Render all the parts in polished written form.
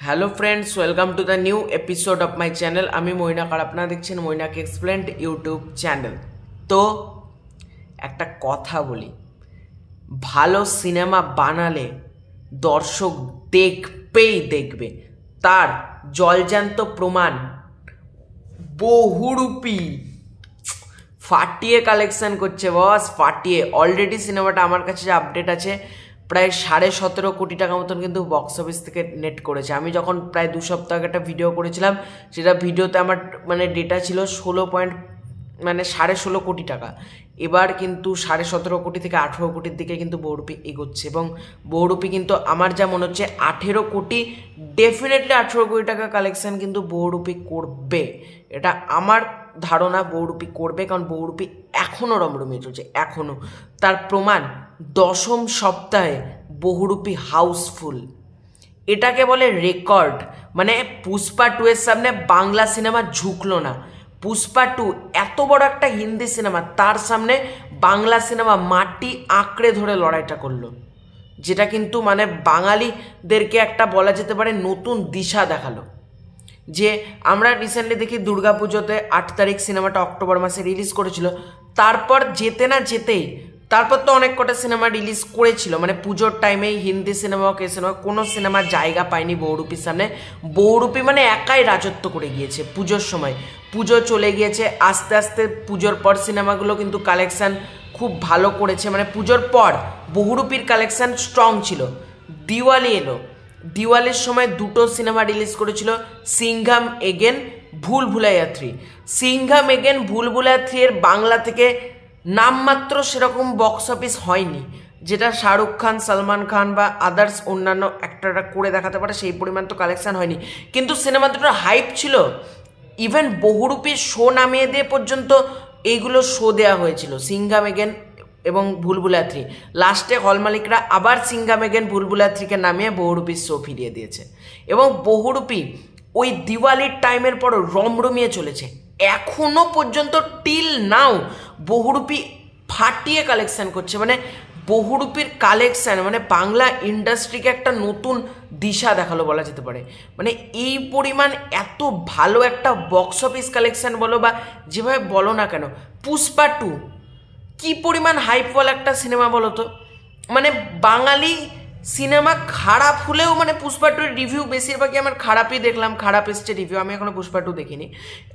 Hello friends, welcome to the new episode of my channel. আমি মৈনাক আর আপনারা দেখছেন Mainak explained YouTube channel. তো একটা কথা বলি, ভালো সিনেমা বানালে দর্শক দেখবে, তার জলজান্ত প্রমাণ বহুরূপী ফাটিয়ে কালেকশন করছে বস, ফাটিয়ে। অলরেডি সিনেমাটা আমার কাছে যে আপডেট আছে, প্রায় 17.5 কোটি টাকা মতন কিন্তু বক্স অফিস থেকে নেট করেছে। আমি যখন প্রায় 2 সপ্তাহ আগে একটা ভিডিও করেছিলাম, সেটা ভিডিওতে আমার ডেটা ছিল 16.16 কোটি টাকা। এবার কিন্তু 17.5 কোটি থেকে 18 কোটির দিকে কিন্তু বহুরূপী এগোচ্ছে, এবং বহুরূপী কিন্তু আমার যা মনে হচ্ছে 18 কোটি, ডেফিনেটলি 18 কোটি টাকা কালেকশন কিন্তু বহুরূপী করবে। এটা আমার ধারণা, বহুরূপী করবে, কারণ বহুরূপী এখনও রমরমিয়ে চলছে। এখনও তার প্রমাণ 10ম সপ্তাহে বহুরূপী হাউসফুল। এটাকে বলে রেকর্ড। পুষ্পা 2 এর সামনে বাংলা সিনেমা ঝুঁকলো না। পুষ্পা 2 এত বড় একটা হিন্দি সিনেমা, তার সামনে বাংলা সিনেমা মাটি আঁকড়ে ধরে লড়াইটা করলো, যেটা কিন্তু বাঙালিদেরকে একটা বলা যেতে পারে নতুন দিশা দেখালো। যে আমরা রিসেন্টলি দেখি দুর্গাপুজোতে 8 তারিখ সিনেমাটা অক্টোবর মাসে রিলিজ করেছিল, তারপর যেতে না যেতেই তারপর তো অনেক কটা সিনেমা রিলিজ করেছিল, পুজোর টাইমেই হিন্দি সিনেমা হোক, সিনেমা, কোনো সিনেমা জায়গা পায়নি বহুরূপীর সামনে। বহুরূপী একাই রাজত্ব করে গিয়েছে পুজোর সময়। পুজো চলে গিয়েছে, আস্তে আস্তে পুজোর পর সিনেমাগুলো কিন্তু কালেকশান খুব ভালো করেছে। পুজোর পর বহুরূপীর কালেকশান স্ট্রং ছিল। দিওয়ালি এলো, দিওয়ালির সময় 2টো সিনেমা রিলিজ করেছিল, সিংঘাম এগেন, ভুল ভুলাইয়া 3। সিংঘাম এগেন, ভুল ভুলাইয়া 3 এর বাংলা থেকে নামমাত্র সেরকম বক্স অফিস হয়নি, যেটা শাহরুখ খান, সলমান খান বা আদার্স অন্যান্য অ্যাক্টররা করে দেখাতে পারে, সেই পরিমাণ তো কালেকশান হয়নি। কিন্তু সিনেমা দুটোর হাইপ ছিল। ইভেন বহুরূপীর শো নামিয়ে দিয়ে পর্যন্ত এইগুলো শো দেওয়া হয়েছিল, সিংঘাম এগেন এবং ভুল ভুলাইয়া 3। লাস্টে হল মালিকরা আবার সিংঘাম এগেন, ভুল ভুলাইয়া 3-কে নামিয়ে বহুরূপীর শো ফিরিয়ে দিয়েছে। এবং বহুরূপী ওই দিওয়ালির টাইমের পরও রমরমিয়ে চলেছে। এখনো পর্যন্ত টিল নাও বহুরূপী ফাটিয়ে কালেকশান করছে। বহুরূপীর কালেকশান বাংলা ইন্ডাস্ট্রিকে একটা নতুন দিশা দেখালো বলা যেতে পারে। এই পরিমাণ এত ভালো একটা বক্স অফিস কালেকশান বলো বা যেভাবে বলো না কেন, পুষ্পা 2 কি পরিমাণ হাইপওয়ালা একটা সিনেমা বলো তো। বাঙালি সিনেমা খারাপ হলেও পুষ্পা 2-এর রিভিউ বেশিরভাগই আমার খারাপই দেখলাম, খারাপ এসছে রিভিউ। আমি এখনো পুষ্পা 2 দেখিনি,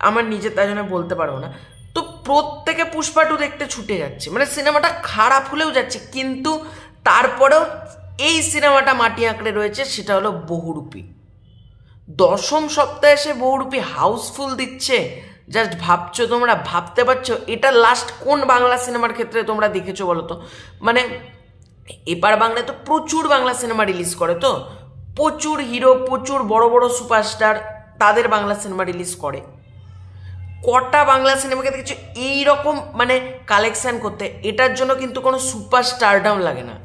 আমার নিজের তাই জন্য বলতে পারবো না। তো প্রত্যেকে পুষ্পা 2 দেখতে ছুটে যাচ্ছে, সিনেমাটা খারাপ হলেও যাচ্ছে, কিন্তু তারপরেও এই সিনেমাটা মাটি আঁকড়ে রয়েছে, সেটা হলো বহুরূপী। 10ম সপ্তাহে এসে বহুরূপী হাউসফুল দিচ্ছে। জাস্ট ভাবছো, তোমরা ভাবতে পারছো এটা লাস্ট কোন বাংলা সিনেমার ক্ষেত্রে তোমরা দেখেছো বলো তো? এবার বাংলায় তো প্রচুর বাংলা সিনেমা রিলিজ করে, তো প্রচুর হিরো, প্রচুর বড় বড় সুপারস্টার, তাদের বাংলা সিনেমা রিলিজ করে। কটা বাংলা সিনেমাকে দেখেছো এইরকম কালেকশান করতে? এটার জন্য কিন্তু কোনো সুপার স্টারডাম লাগে না।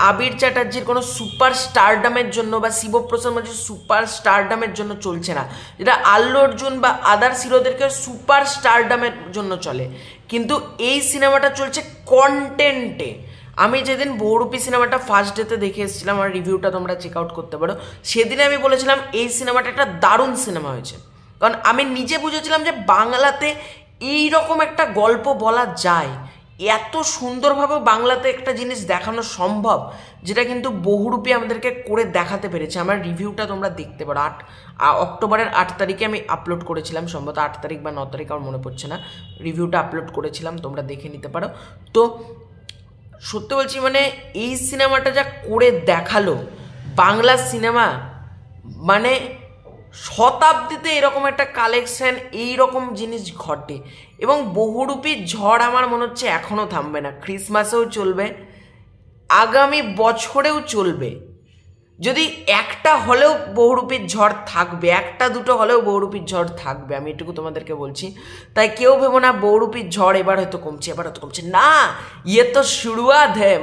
আবির চ্যাটার্জির কোনো সুপার স্টারডামের জন্য বা শিবপ্রসাদ মুখার্জির সুপার স্টারডামের জন্য চলছে না, যেটা আল্লু অর্জুন বা আদার্স হিরোদেরকে সুপার স্টারডামের জন্য চলে। কিন্তু এই সিনেমাটা চলছে কন্টেন্টে। আমি যেদিন বহুরূপী সিনেমাটা ফার্স্ট ডেতে দেখে এসেছিলাম, আমার রিভিউটা তোমরা চেক আউট করতে পারো, সেদিনে আমি বলেছিলাম এই সিনেমাটা একটা দারুণ সিনেমা হয়েছে। কারণ আমি নিজে বুঝেছিলাম যে বাংলাতে এইরকম একটা গল্প বলা যায়, এত সুন্দরভাবে বাংলাতে একটা জিনিস দেখানো সম্ভব, যেটা কিন্তু বহুরূপী আমাদেরকে করে দেখাতে পেরেছে। আমার রিভিউটা তোমরা দেখতে পারো। অক্টোবরের 8 তারিখে আমি আপলোড করেছিলাম, সম্ভবত 8 তারিখ বা 9 তারিখ, আমার মনে পড়ছে না। রিভিউটা আপলোড করেছিলাম, তোমরা দেখে নিতে পারো। তো সত্যি বলছি, এই সিনেমাটা যা করে দেখালো, বাংলা সিনেমা শতাব্দীতে এরকম একটা কালেকশান, এইরকম জিনিস ঘটে। এবং বহুরূপীর ঝড় আমার মনে হচ্ছে এখনও থামবে না। ক্রিসমাসেও চলবে, আগামী বছরেও চলবে। যদি একটা হলেও বহুরূপীর ঝড় থাকবে, একটা দুটো হলেও বহুরূপীর ঝড় থাকবে, আমি এটুকু তোমাদেরকে বলছি। তাই কেউ ভেবো না বহুরূপীর ঝড় এবার হয়তো কমছে, এবার হয়তো কমছে না। ইয়ে তো শুরুয়াত হ্যাঁ।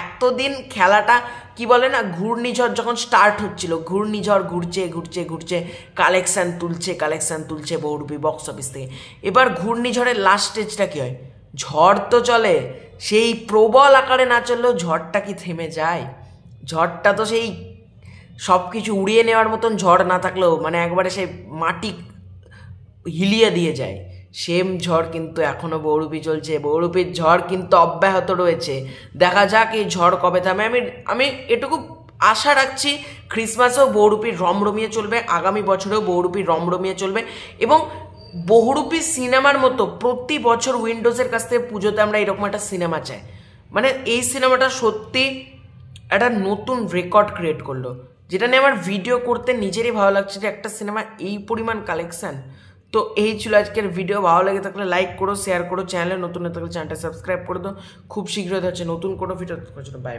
এতদিন খেলাটা কি বলে না, ঘূর্ণিঝড় যখন স্টার্ট হচ্ছিল, ঘূর্ণিঝড় ঘুরছে ঘুরছে ঘুরছে, কালেকশান তুলছে বহুরূপী বক্স অফিস থেকে। এবার ঘূর্ণিঝড়ের লাস্ট স্টেজটা কী হয়? ঝড় তো চলে, সেই প্রবল আকারে না চললেও ঝড়টা কি থেমে যায়? ঝড়টা তো সেই সব কিছু উড়িয়ে নেওয়ার মতন ঝড় না থাকলেও মানে একবারে সেই মাটি হিলিয়ে দিয়ে যায়, সেম ঝড় কিন্তু এখনও বহুরূপী চলছে। বহুরূপীর ঝড় কিন্তু অব্যাহত রয়েছে। দেখা যাক এই ঝড় কবে থামে। আমি এটুকু আশা রাখছি ক্রিসমাসেও বহুরূপী রমরমিয়ে চলবে, আগামী বছরেও বহুরূপী রমরমিয়ে চলবে। এবং বহুরূপী সিনেমার মতো প্রতি বছর উইন্ডোজের কাছ থেকে পুজোতে আমরা এরকম একটা সিনেমা চাই। মানে এই সিনেমাটা সত্যি একটা নতুন রেকর্ড ক্রিয়েট করলো, যেটা নিয়ে আমার ভিডিও করতে নিজেরই ভালো লাগছে যে একটা সিনেমা এই পরিমাণ কালেকশান। তো এই ছিল আজকের ভিডিও। ভালো লাগে থাকলে লাইক করো, শেয়ার করো, চ্যানেলে নতুন থাকলে চ্যানেলটা সাবস্ক্রাইব করে দাও। খুব শীঘ্রই হচ্ছে নতুন কোনো ভিডিও। বাই।